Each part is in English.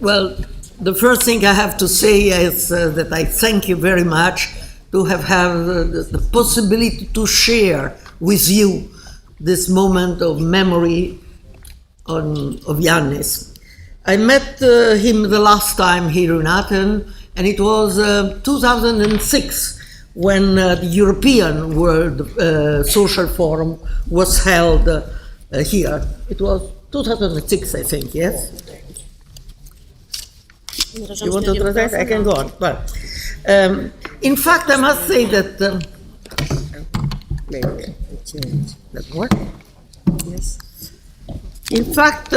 Well, the first thing I have to say is that I thank you very much to have the possibility to share with you this moment of memory of Giannis. I met him the last time here in Athens, and it was 2006 when the European World Social Forum was held here. It was 2006, I think, yes? You want to translate? I can go on. Well, in fact, I must say that... that what? Yes. In fact,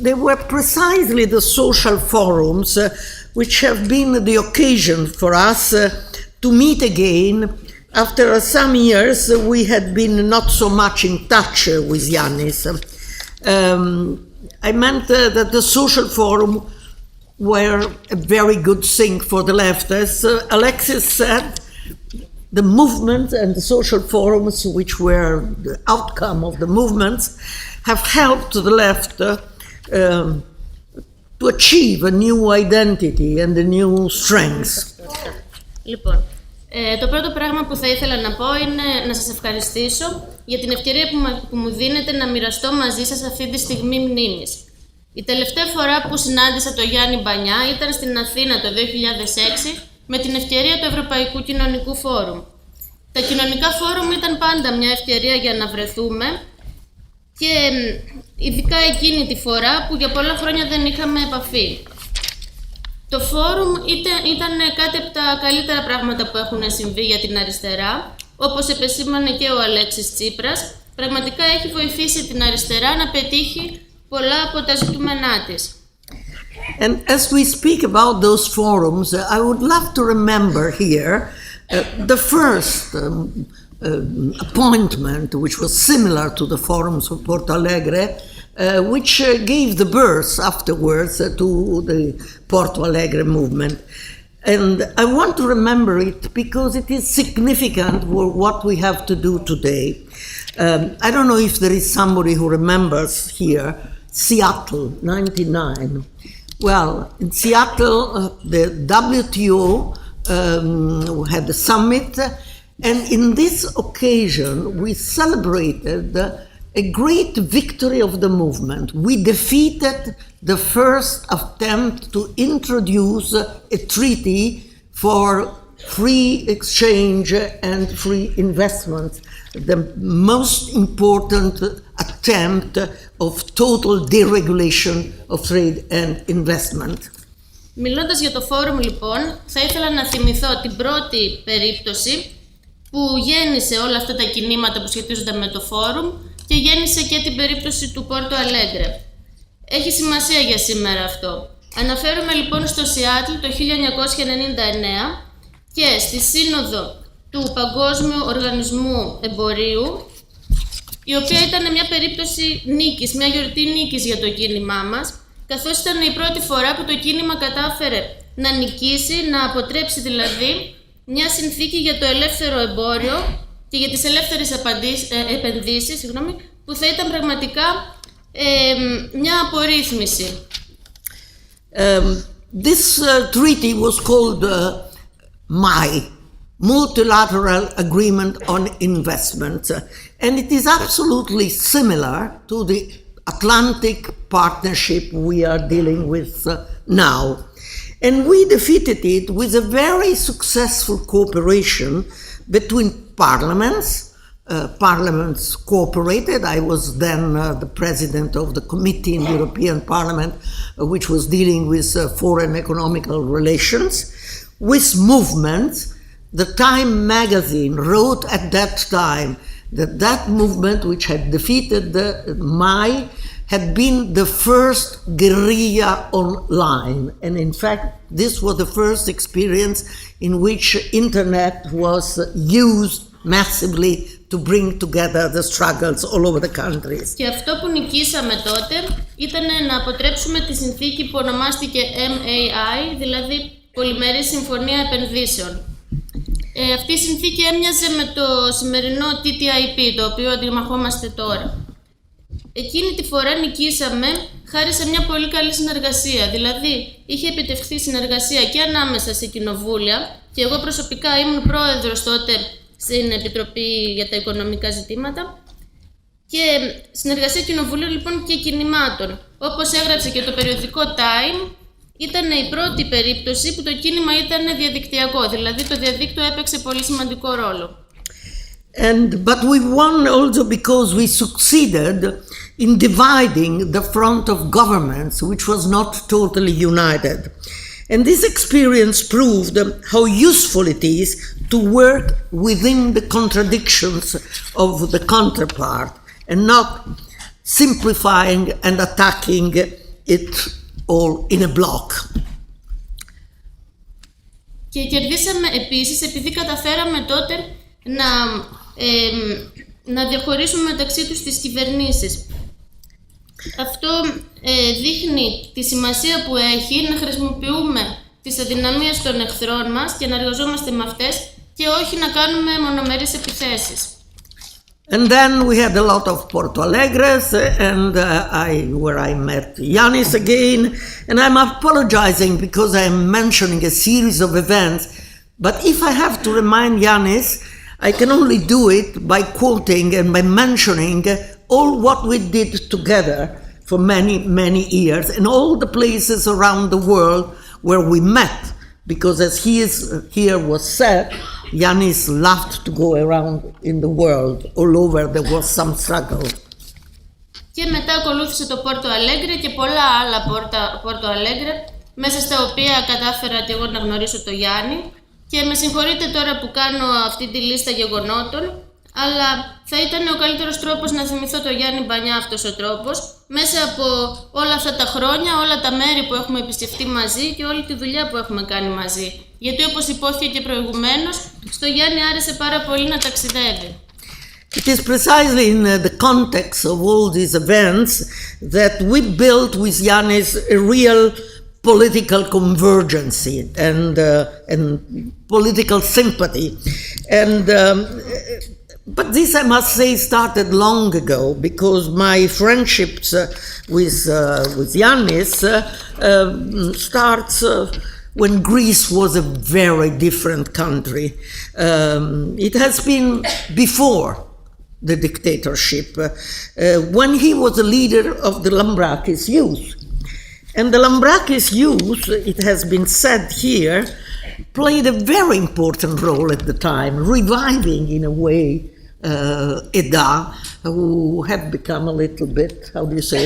they were precisely the social forums which have been the occasion for us to meet again. After some years, we had been not so much in touch with Giannis. I meant that the social forum were a very good thing for the left. As Alexis said, the movements and the social forums, which were the outcome of the movements, have helped the left to achieve a new identity and a new strength. Λοιπόν, το πρώτο πράγμα που θα ήθελα να πω είναι να σας ευχαριστήσω για την ευκαιρία που μου δίνετε να μοιραστώ μαζί σας αυτή τη στιγμή μνήμης. Η τελευταία φορά που συνάντησα τον Γιάννη Μπανιά ήταν στην Αθήνα το 2006 με την ευκαιρία του Ευρωπαϊκού Κοινωνικού Φόρουμ. Τα κοινωνικά φόρουμ ήταν πάντα μια ευκαιρία για να βρεθούμε και ειδικά εκείνη τη φορά που για πολλά χρόνια δεν είχαμε επαφή. Το φόρουμ ήταν κάτι από τα καλύτερα πράγματα που έχουν συμβεί για την αριστερά, όπως επεσήμανε και ο Αλέξης Τσίπρας, πραγματικά έχει βοηθήσει την αριστερά να πετύχει πολλά από τα ζητούμενά της. And as we speak about those forums, I would love to remember here the first appointment, which was similar to the forums of Porto Alegre, which gave the birth afterwards to the Porto Alegre movement. And I want to remember it because it is significant for what we have to do today. I don't know if there is somebody who remembers here Seattle, 99. Well, in Seattle, the WTO had a summit, and in this occasion, we celebrated a great victory of the movement. We defeated the first attempt to introduce a treaty for free exchange and free investment, the most important attempt of total deregulation of trade and investment. Μιλώντας για το φόρουμ λοιπόν, θα ήθελα να θυμηθώ την πρώτη περίπτωση που γέννησε όλα αυτά τα κινήματα που σχετίζονται με το φόρουμ και γέννησε και την περίπτωση του Πόρτο Αλέγκρε. Έχει σημασία για σήμερα αυτό. Αναφέρομαι λοιπόν στο Σιάτλ το 1999 και στη σύνοδο του Παγκόσμιου Οργανισμού Εμπορίου, η οποία ήταν μια περίπτωση νίκης, μια γιορτή νίκης για το κίνημά μας, καθώς ήταν η πρώτη φορά που το κίνημα κατάφερε να νικήσει, να αποτρέψει δηλαδή μια συνθήκη για το ελεύθερο εμπόριο και για τις ελεύθερες επενδύσεις, που θα ήταν πραγματικά μια απορρίθμιση. This treaty was called Multilateral Agreement on Investment, and it is absolutely similar to the Atlantic Partnership we are dealing with now. And we defeated it with a very successful cooperation between parliaments. Parliaments cooperated. I was then the president of the committee in the European Parliament, which was dealing with foreign economical relations, with movements. The Time magazine wrote at that time that that movement, which had defeated the MAI, had been the first guerrilla online. And in fact, this was the first experience in which internet was used massively to bring together the struggles all over the countries. Και αυτό που νικήσαμε τότε ήταν να αποτρέψουμε τη συνθήκη που ονομάστηκε MAI, δηλαδή Πολυμερή Συμφωνία Επενδύσεων. Αυτή η συνθήκη έμοιαζε με το σημερινό TTIP, το οποίο αντιμαχόμαστε τώρα. Εκείνη τη φορά νικήσαμε χάρη σε μια πολύ καλή συνεργασία. Δηλαδή, είχε επιτευχθεί συνεργασία και ανάμεσα σε κοινοβούλια, και εγώ προσωπικά ήμουν πρόεδρος τότε στην Επιτροπή για τα Οικονομικά Ζητήματα, και συνεργασία κοινοβουλίων λοιπόν και κινημάτων. Όπως έγραψε και το περιοδικό Time, ήταν η πρώτη περίπτωση που το κίνημα ήταν διαδικτυακό, δηλαδή το διαδίκτυο έπαιξε πολύ σημαντικό ρόλο. But we won also because we succeeded in dividing the front of governments, which was not totally united. And this experience proved how useful it is to work within the contradictions of the counterpart and not simplifying and attacking it all in a block. Και κερδίσαμε επίσης επειδή καταφέραμε τότε να διαχωρίσουμε μεταξύ τους τις κυβερνήσεις. Αυτό δείχνει τη σημασία που έχει να χρησιμοποιούμε τις αδυναμίες των εχθρών μας και να εργαζόμαστε με αυτές και όχι να κάνουμε μονομερείς επιθέσεις. And then we had a lot of Porto Alegres, and where I met Yannis again, and I'm apologizing because I'm mentioning a series of events, but if I have to remind Yannis, I can only do it by quoting and by mentioning all what we did together for many, many years, and all the places around the world where we met, because as here was said, Yannis loved to go around in the world. All over there was some struggle. Και μετά ακολούθησε το Πόρτο Αλέγκρε και πολλά άλλα Πόρτο Αλέγκρε, μέσα στα οποία κατάφερα και εγώ να γνωρίσω το Γιάννη. Και με συγχωρείτε τώρα που κάνω αυτή τη λίστα γεγονότων, αλλά θα ήταν ο καλύτερος τρόπος να θυμηθώ το Γιάννη Μπανιά αυτός ο τρόπος, μέσα από όλα αυτά τα χρόνια, όλα τα μέρη που έχουμε επισκεφτεί μαζί και όλη τη δουλειά που έχουμε κάνει μαζί. Γιατί όπως υπόθηκε και προηγουμένως, στο Γιάννη άρεσε πάρα πολύ να ταξιδεύει. It is precisely in the context of all these events that we built with Yannis a real political convergence and political sympathy. But this, I must say, started long ago, because my friendships with Yannis starts when Greece was a very different country. It has been before the dictatorship, when he was a leader of the Lambrakis youth. And the Lambrakis youth, it has been said here, played a very important role at the time, reviving in a way Eda, who had become a little bit, how do you say,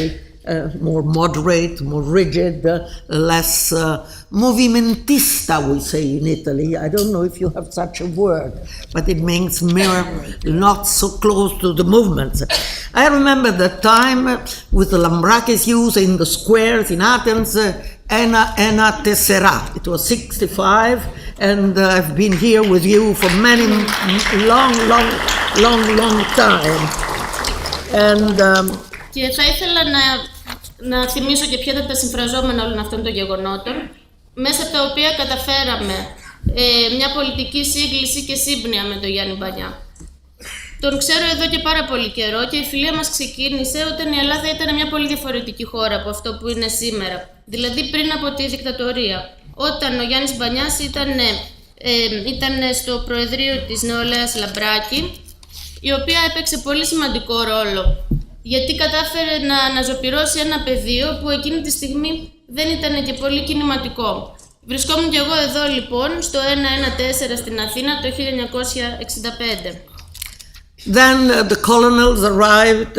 more moderate, more rigid, less movimentista, we say in Italy. I don't know if you have such a word, but it means mere, not so close to the movements. I remember that time with the Lambrakis youth in the squares in Athens, Ena Tessera. It was 65, and I've been here with you for many long time. And και θα ήθελα να θυμίσω και ποια ήταν τα συμφραζόμενα όλων αυτών των γεγονότων, μέσα από τα οποία καταφέραμε μια πολιτική σύγκληση και σύμπνοια με τον Γιάννη Μπανιά. Τον ξέρω εδώ και πάρα πολύ καιρό και η φιλία μας ξεκίνησε όταν η Ελλάδα ήταν μια πολύ διαφορετική χώρα από αυτό που είναι σήμερα. Δηλαδή πριν από τη δικτατορία. Όταν ο Γιάννης Μπανιάς ήταν στο Προεδρείο της Νεολαίας Λαμπράκη, η οποία έπαιξε πολύ σημαντικό ρόλο, γιατί κατάφερε να αναζωπυρώσει ένα πεδίο που εκείνη τη στιγμή δεν ήταν και πολύ κινηματικό. Βρισκόμουν και εγώ εδώ λοιπόν στο 114 στην Αθήνα το 1965. Then the colonels arrived,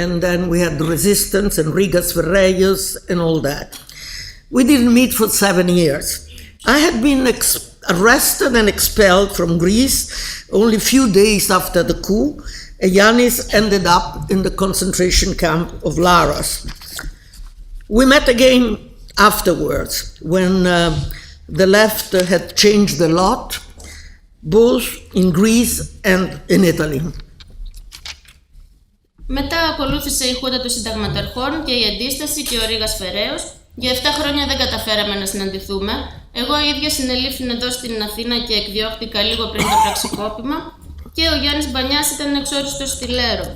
and then we had the resistance and Rigas Ferreiros and all that. We didn't meet for 7 years. I had been arrested and expelled from Greece only a few days after the coup. Yannis ended up in the concentration camp of Laros. We met again afterwards, when the left had changed a lot, both in Greece and in Italy. Μετά ακολούθησε η Χούντα των Συνταγματαρχών και η Αντίσταση και ο Ρίγας Φεραίος. Για 7 χρόνια δεν καταφέραμε να συναντηθούμε. Εγώ η ίδια συνελήφθην εδώ στην Αθήνα και εκδιώχτηκα λίγο πριν το πραξικόπημα και ο Γιάννης Μπανιάς ήταν εξόριστος στη Λέρο.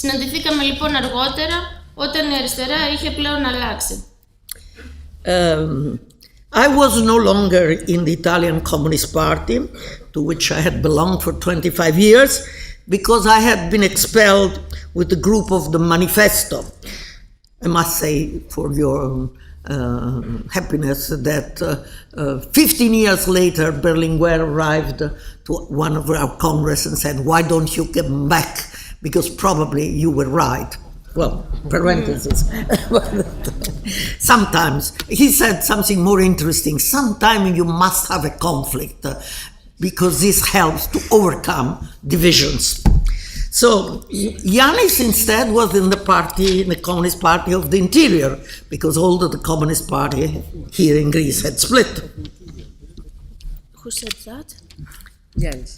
Συναντηθήκαμε λοιπόν αργότερα, όταν η αριστερά είχε πλέον αλλάξει. I was no longer in the Italian Communist Party, to which I had belonged for 25 years, because I had been expelled with the group of the Manifesto. I must say, for your happiness, that 15 years later, Berlinguer arrived to one of our Congress and said, "Why don't you come back? Because probably you were right." Well, parentheses. Sometimes, he said something more interesting. Sometimes you must have a conflict because this helps to overcome divisions. So, Yannis instead was in the party, in the Communist Party of the Interior, because all of the Communist Party here in Greece had split. Who said that? Yes.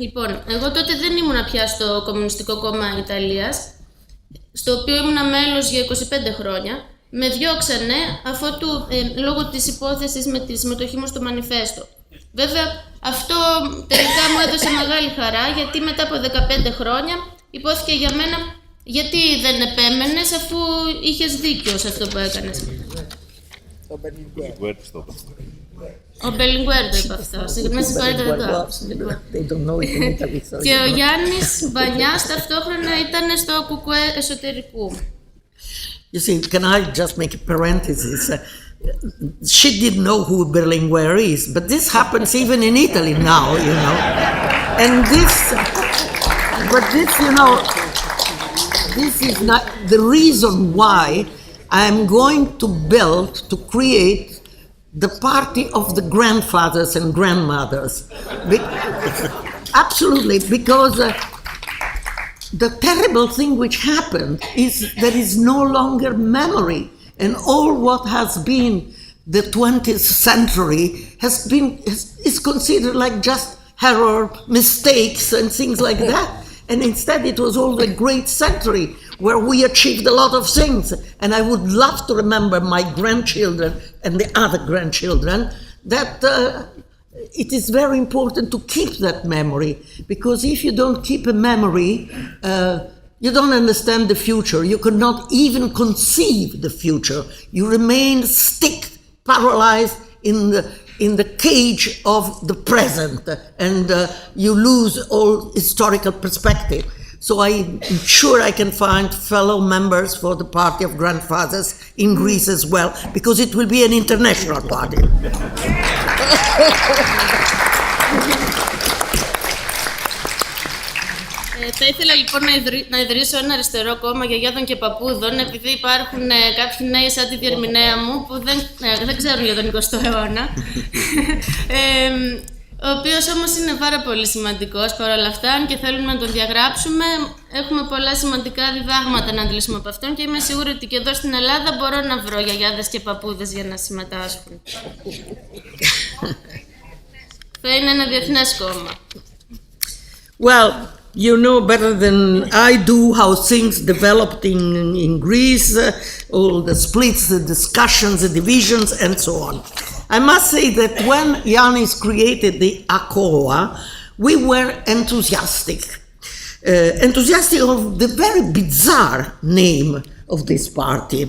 Λοιπόν, εγώ τότε δεν ήμουνα πια στο Κομμουνιστικό Κόμμα Ιταλίας, στο οποίο ήμουνα μέλος για 25 χρόνια. Με διώξανε αφότου, λόγω της υπόθεσης με τη συμμετοχή μου στο Μανιφέστο. Βέβαια, αυτό τελικά μου έδωσε μεγάλη χαρά, γιατί μετά από 15 χρόνια υπόθηκε για μένα γιατί δεν επέμενες αφού είχες δίκιο σε αυτό που έκανες. Ο Μπελινγκουέρ το είπε αυτό. Με συγχωρείτε, δεν το άκουσα. Και ο Γιάννης Μπανιάς ταυτόχρονα ήταν στο κουκουέ εσωτερικού. You see, can I just make a parenthesis? She didn't know who Berlinguer is, but this happens even in Italy now, you know. And this, you know, this is not the reason why I'm going to create the party of the grandfathers and grandmothers. Absolutely, because the terrible thing which happened is there is no longer memory, and all what has been the 20th century is considered like just error, mistakes, and things like that. And instead, it was all a great century where we achieved a lot of things. And I would love to remember my grandchildren and the other grandchildren that it is very important to keep that memory, because if you don't keep a memory, you don't understand the future. You cannot even conceive the future. You remain paralyzed in the cage of the present, and you lose all historical perspective. So I'm sure I can find fellow members for the Party of Grandfathers in Greece as well, because it will be an international party. Θα ήθελα λοιπόν να ιδρύσω ένα αριστερό κόμμα γιαγιάδων και παππούδων, επειδή υπάρχουν κάποιοι νέοι σαν τη διερμηνέα μου που δεν ξέρουν για τον 20ο αιώνα, ο οποίος όμως είναι πάρα πολύ σημαντικός παρόλα αυτά, αν και θέλουμε να τον διαγράψουμε. Έχουμε πολλά σημαντικά διδάγματα να αντλήσουμε από αυτόν και είμαι σίγουρη ότι και εδώ στην Ελλάδα μπορώ να βρω γιαγιάδες και παππούδες για να συμμετάσχουν. Θα είναι ένα διεθνές κόμμα. Well, you know better than I do how things developed in Greece, all the splits, the discussions, the divisions, and so on. I must say that when Yannis created the ACOA, we were enthusiastic of the very bizarre name of this party,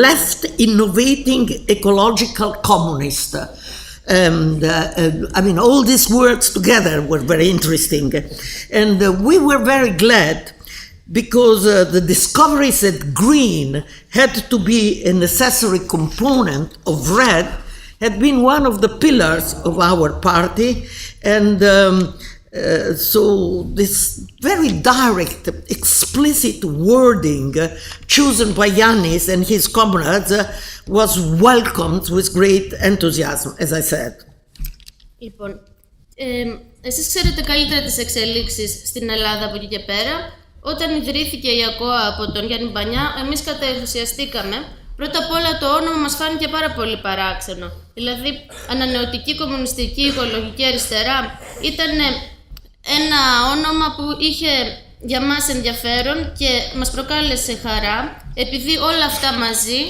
Left Innovating Ecological Communist. I mean, all these words together were very interesting. And we were very glad because the discoveries that green had to be a necessary component of red had been one of the pillars of our party. And so this very direct, explicit wording chosen by Yannis and his comrades was welcomed with great enthusiasm, as I said. Λοιπόν, εσείς ξέρετε καλύτερα τις εξελίξεις στην Ελλάδα από εκεί και πέρα. Όταν ιδρύθηκε η ΑΚΟΑ από τον Γιάννη Μπανιά, εμείς καταενθουσιαστήκαμε. Πρώτα απ' όλα το όνομα μας φάνηκε πάρα πολύ παράξενο. Δηλαδή, ανανεωτική, κομμουνιστική, οικολογική αριστερά ήταν ένα όνομα που είχε για μας ενδιαφέρον και μας προκάλεσε χαρά, επειδή όλα αυτά μαζί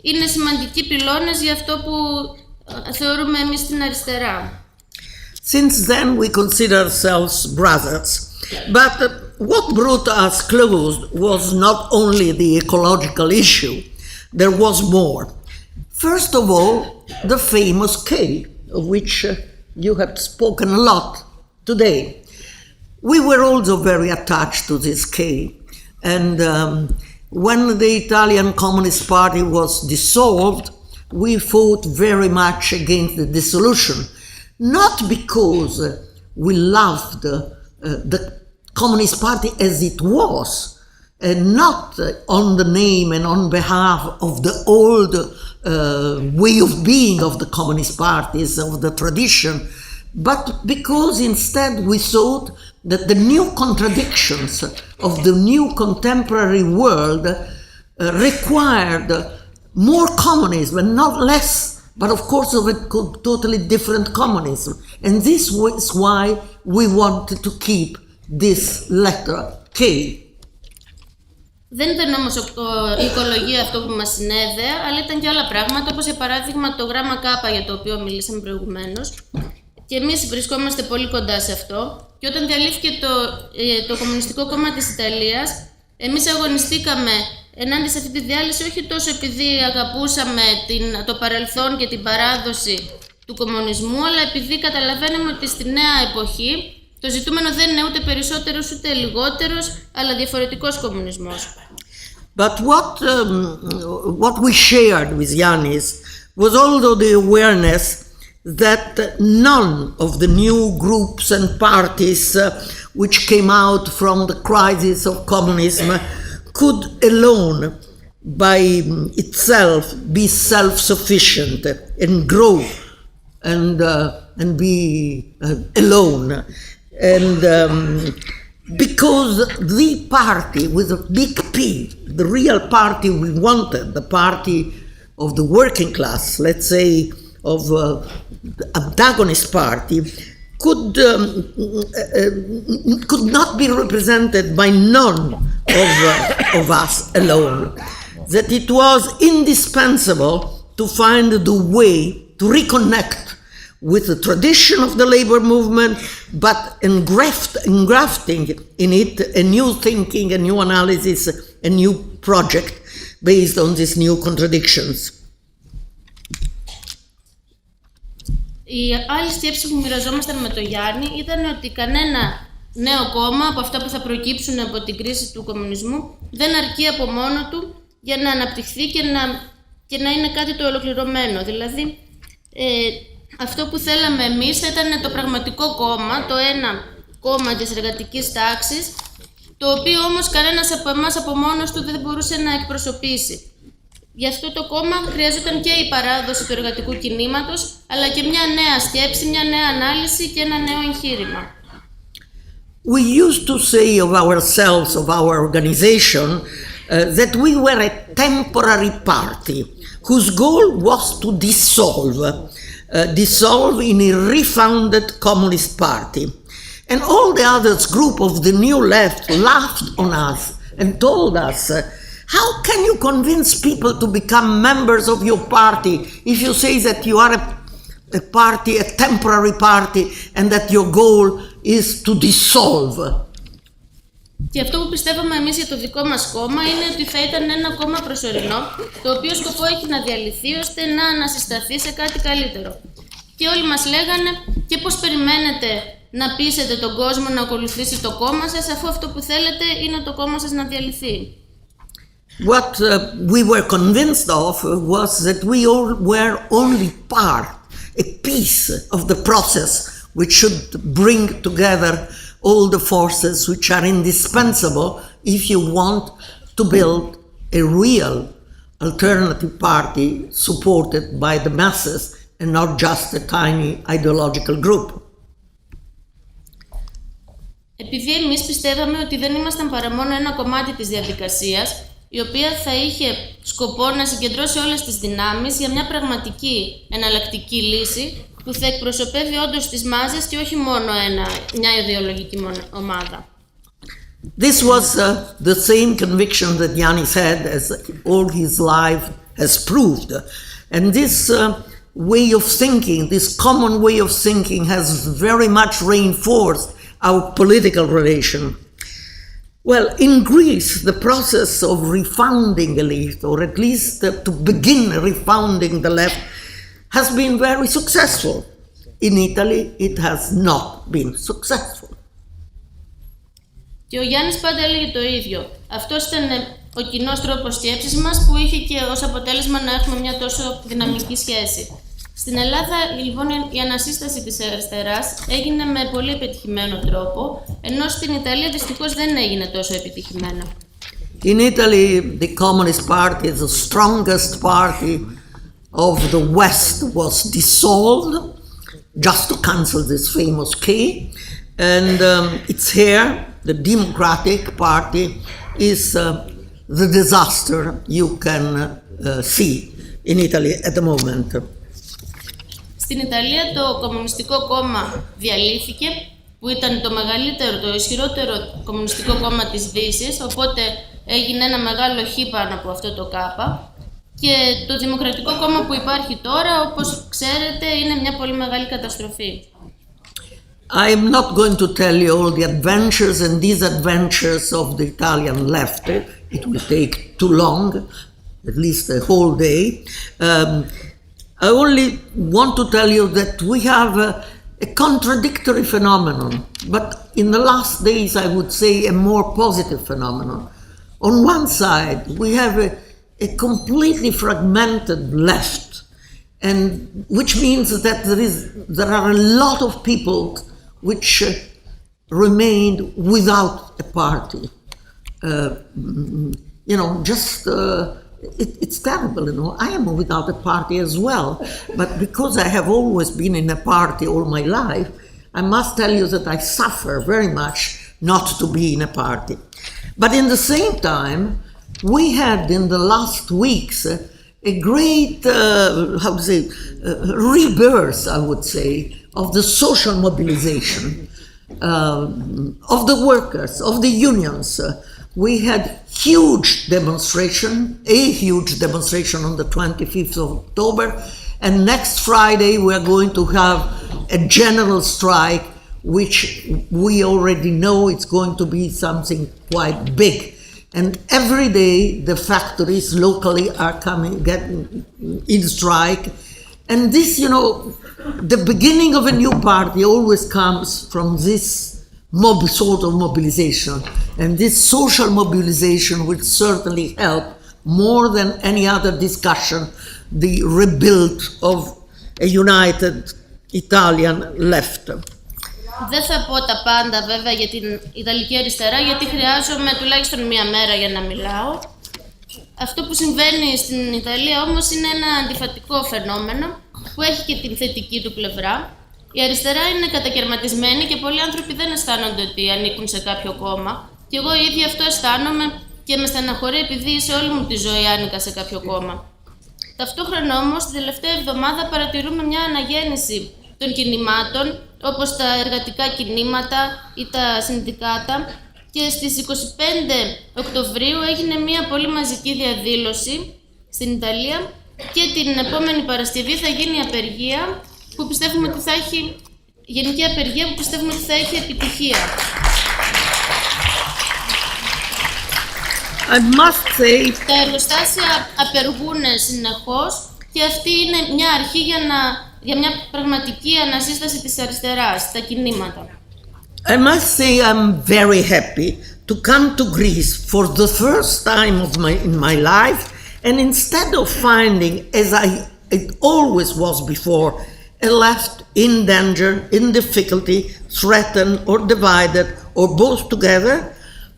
είναι σημαντικοί πυλώνες για αυτό που θεωρούμε εμείς την αριστερά. Since then we consider ourselves brothers, but what brought us close was not only the ecological issue, there was more. First of all, the famous K, of which you have spoken a lot today. We were also very attached to this K, and when the Italian Communist Party was dissolved, we fought very much against the dissolution, not because we loved the Communist Party as it was, and not on the name and on behalf of the old way of being of the Communist parties, of the tradition, but because instead we thought that the new contradictions of the new contemporary world required more communism and not less, but of course of a totally different communism. And this was why we wanted to keep this letter K. Δεν ήταν όμως η οικολογία αυτό που μας συνέδεε, αλλά ήταν και άλλα πράγματα, όπως για παράδειγμα το γράμμα K για το οποίο μιλήσαμε προηγουμένως. Και εμείς βρισκόμαστε πολύ κοντά σε αυτό. Και όταν διαλύθηκε το Κομμουνιστικό Κόμμα της Ιταλίας, εμείς αγωνιστήκαμε ενάντια σε αυτή τη διάλυση όχι τόσο επειδή αγαπούσαμε το παρελθόν και την παράδοση του κομμουνισμού, αλλά επειδή καταλαβαίνουμε ότι στη νέα εποχή το ζητούμενο δεν είναι ούτε περισσότερος ούτε λιγότερος, αλλά διαφορετικός κομμουνισμός. But what we shared with Yannis was also the awareness that none of the new groups and parties which came out from the crisis of communism could alone by itself be self-sufficient and grow and be alone. And because the party with a big P, the real party we wanted, the party of the working class, let's say, of the antagonist party, could not be represented by none of us alone. That it was indispensable to find the way to reconnect with the tradition of the labor movement, but engrafting in it a new thinking, a new analysis, a new project based on these new contradictions. Η άλλη σκέψη που μοιραζόμασταν με τον Γιάννη ήταν ότι κανένα νέο κόμμα από αυτά που θα προκύψουν από την κρίση του κομμουνισμού δεν αρκεί από μόνο του για να αναπτυχθεί και να είναι κάτι το ολοκληρωμένο. Δηλαδή, αυτό που θέλαμε εμείς θα ήταν το πραγματικό κόμμα, το ένα κόμμα της εργατικής τάξης, το οποίο όμως κανένας από εμάς από μόνος του δεν μπορούσε να εκπροσωπήσει. Γι' αυτό το κόμμα χρειαζόταν και η παράδοση του εργατικού κινήματος, αλλά και μια νέα σκέψη, μια νέα ανάλυση και ένα νέο εγχείρημα. We used to say of ourselves, of our organization, that we were a temporary party whose goal was to dissolve in a refounded communist party. And all the others group of the new left laughed on us and told us, how can you convince people to become members of your party if you say that you are a party, a temporary party, and that your goal is to dissolve? Και αυτό που πιστεύαμε εμείς για το δικό μας κόμμα είναι ότι θα ήταν ένα κόμμα προσωρινό, το οποίο σκοπό έχει να διαλυθεί ώστε να ανασυσταθεί σε κάτι καλύτερο. Και όλοι μας λέγανε, και πώς περιμένετε να πείσετε τον κόσμο να ακολουθήσει το κόμμα σας, αφού αυτό που θέλετε είναι το κόμμα σας να διαλυθεί. What we were convinced of was that we all were only part, a piece of the process which should bring together all the forces which are indispensable if you want to build a real alternative party supported by the masses and not just a tiny ideological group. Επειδή εμείς πιστεύαμε ότι δεν ήμασταν παρά μόνο ένα κομμάτι της διαδικασίας, η οποία θα είχε σκοπό να συγκεντρώσει όλες τις δυνάμεις για μια πραγματική εναλλακτική λύση που θα εκπροσωπεύει όντως τις μάζες και όχι μόνο μια ιδεολογική ομάδα. This was the same conviction that Yannis had as all his life has proved. And this way of thinking, this common way of thinking has very much reinforced our political relation. Well, in Greece, the process of refounding a left, or at least to begin refounding the left, has been very successful. In Italy, it has not been successful. Και ο Γιάννης πάντα έλεγε το ίδιο. Αυτός ήταν ο κοινός τρόπος σκέψης μας που είχε και ως αποτέλεσμα να έχουμε μια τόσο δυναμική σχέση. Στην Ελλάδα, λοιπόν, η ανασύσταση της αριστεράς έγινε με πολύ επιτυχημένο τρόπο, ενώ στην Ιταλία δυστυχώς δεν έγινε τόσο επιτυχημένα. In Italy, the Communist Party, the strongest party of the West, was dissolved, just to cancel this famous key, and it's here, the Democratic Party, is the disaster you can see in Italy at the moment. Στην Ιταλία το Κομμουνιστικό Κόμμα διαλύθηκε, που ήταν το μεγαλύτερο, το ισχυρότερο κομμουνιστικό κόμμα της Δύσης, οπότε έγινε ένα μεγάλο χ πάνω από αυτό το κάπα. Και το Δημοκρατικό Κόμμα που υπάρχει τώρα, όπως ξέρετε, είναι μια πολύ μεγάλη καταστροφή. I'm not going to tell you all the adventures and disadventures of the Italian left. It will take too long, at least a whole day. I only want to tell you that we have a contradictory phenomenon, but in the last days I would say a more positive phenomenon. On one side, we have a completely fragmented left, and which means that there are a lot of people which remained without a party. It's terrible, I am without a party as well, but because I have always been in a party all my life, I must tell you that I suffer very much not to be in a party. But in the same time, we had in the last weeks a great, rebirth, I would say, of the social mobilization, of the workers, of the unions. We had a huge demonstration on the 25th of October, and next Friday we are going to have a general strike, which we already know it's going to be something quite big. And every day the factories locally are getting in strike. And this, the beginning of a new party always comes from this sort of mobilization. And this social mobilization will certainly help more than any other discussion the rebuild of a united Italian left. Δεν θα πω τα πάντα βέβαια για την Ιταλική αριστερά, γιατί χρειάζομαι τουλάχιστον μία μέρα για να μιλάω. Αυτό που συμβαίνει στην Ιταλία όμως είναι ένα αντιφατικό φαινόμενο που έχει και την θετική του πλευρά. Η αριστερά είναι κατακαιρματισμένη και πολλοί άνθρωποι δεν αισθάνονται ότι ανήκουν σε κάποιο κόμμα. Και εγώ ίδια αυτό αισθάνομαι και με στεναχωρεί επειδή σε όλη μου τη ζωή άνοικα σε κάποιο κόμμα. Ταυτόχρονα όμως, την τελευταία εβδομάδα παρατηρούμε μια αναγέννηση των κινημάτων, όπως τα εργατικά κινήματα ή τα συνδικάτα, και στις 25 Οκτωβρίου έγινε μια πολύ μαζική διαδήλωση στην Ιταλία και την επόμενη Παρασκευή θα γίνει απεργία που πιστεύουμε ότι θα έχει, γενική απεργία που πιστεύουμε ότι θα έχει επιτυχία. I must say... Τα εργοστάσια απεργούν συνεχώς και αυτή είναι μια αρχή για μια πραγματική ανασύσταση της αριστεράς, τα κινήματα. I must say I'm very happy to come to Greece for the first time in my life, and instead of finding, as it always was before, a left in danger, in difficulty, threatened or divided, or both together,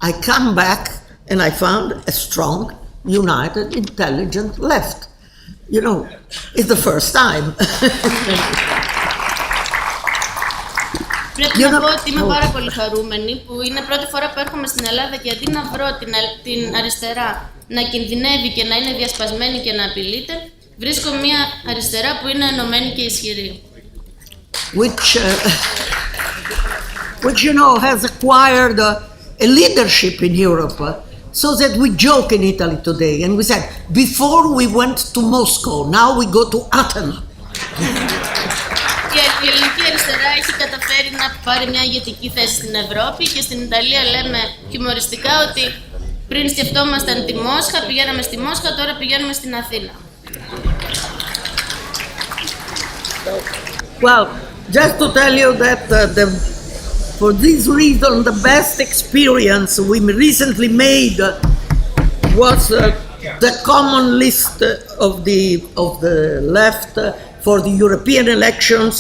I come back and I found a strong, united, intelligent left. It's the first time. Πρέπει να πω ότι είμαι πάρα πολύ χαρούμενη που είναι πρώτη φορά που έρχομαι στην Ελλάδα και αντί να βρω την αριστερά να κινδυνεύει και να είναι διασπασμένη και να απειλείται, βρίσκω μια αριστερά που είναι ενωμένη και ισχυρή. Which has acquired a leadership in Europe, so that we joke in Italy today and we said, before we went to Moscow, now we go to Athens. Η ελληνική αριστερά έχει καταφέρει να πάρει μια ηγετική θέση στην Ευρώπη και στην Ιταλία λέμε χιουμοριστικά ότι πριν σκεφτόμασταν τη Μόσχα, πηγαίναμε στη Μόσχα, τώρα πηγαίνουμε στην Αθήνα. Well, just to tell you that for this reason, the best experience we recently made was the common list of the left for the European elections,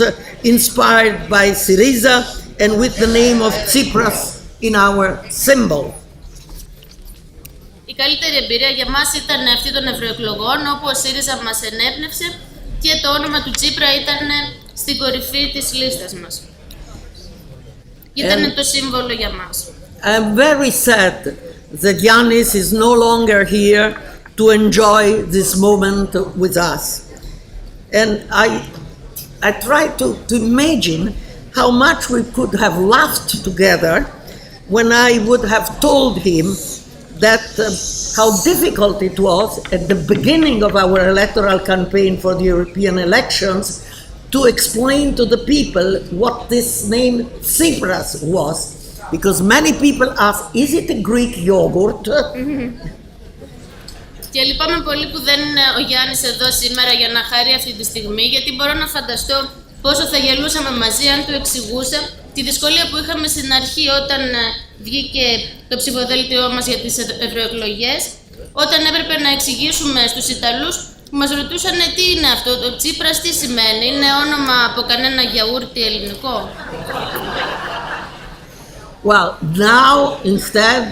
inspired by Syriza and with the name of Tsipras in our symbol. Η καλύτερη εμπειρία για μας ήταν αυτή των ευρωεκλογών, όπου ο ΣΥΡΙΖΑ μας ενέπνευσε και το όνομα του Τσίπρα ήταν στην κορυφή της λίστας μας. Ήταν το σύμβολο για μας. I'm very sad that Giannis is no longer here to enjoy this moment with us. And I try to imagine how much we could have laughed together when I would have told him that how difficult it was at the beginning of our electoral campaign for the European elections to explain to the people what this name Tsipras was, because many people ask, is it a Greek yogurt? Και λυπάμαι πολύ που δεν είναι ο Γιάννης εδώ σήμερα για να χαρεί αυτή τη στιγμή, γιατί μπορώ να φανταστώ πόσο θα γελούσαμε μαζί αν του εξηγούσα τη δυσκολία που είχαμε στην αρχή όταν βγήκε το ψηφοδέλτιό μας για τις ευρωεκλογές, όταν έπρεπε να εξηγήσουμε στους Ιταλούς που μας ρωτούσαν τι είναι αυτό, το Τσίπρας τι σημαίνει, είναι όνομα από κανένα γιαούρτι ελληνικό. Well, now instead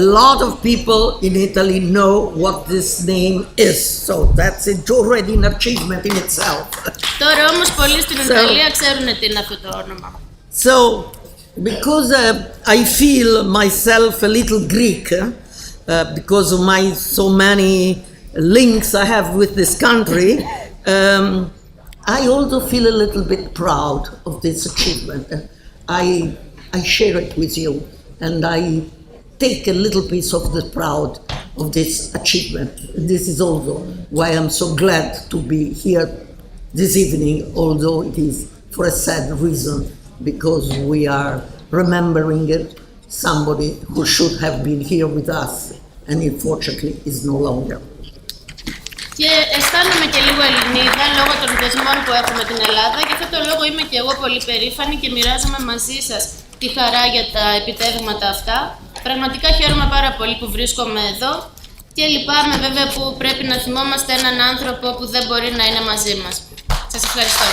a lot of people in Italy know what this name is, so that's already an achievement in itself. Τώρα όμως πολλοί στην Ιταλία ξέρουν τι είναι αυτό το όνομα. So, because I feel myself a little Greek, because of my so many links I have with this country, I also feel a little bit proud of this achievement. I share it with you, and I take a little piece of the proud of this achievement. This is also why I'm so glad to be here this evening, although it is for a sad reason, because we are remembering somebody who should have been here with us and unfortunately is no longer. Και αισθάνομαι και λίγο Ελληνίδα λόγω των δεσμών που έχω με την Ελλάδα, και αυτό το λόγο είμαι και εγώ πολύ περήφανη και μοιράζομαι μαζί σας τη χαρά για τα επιτεύγματα αυτά. Πραγματικά χαίρομαι πάρα πολύ που βρίσκομαι εδώ και λυπάμαι βέβαια που πρέπει να θυμόμαστε έναν άνθρωπο που δεν μπορεί να είναι μαζί μας. Σας ευχαριστώ.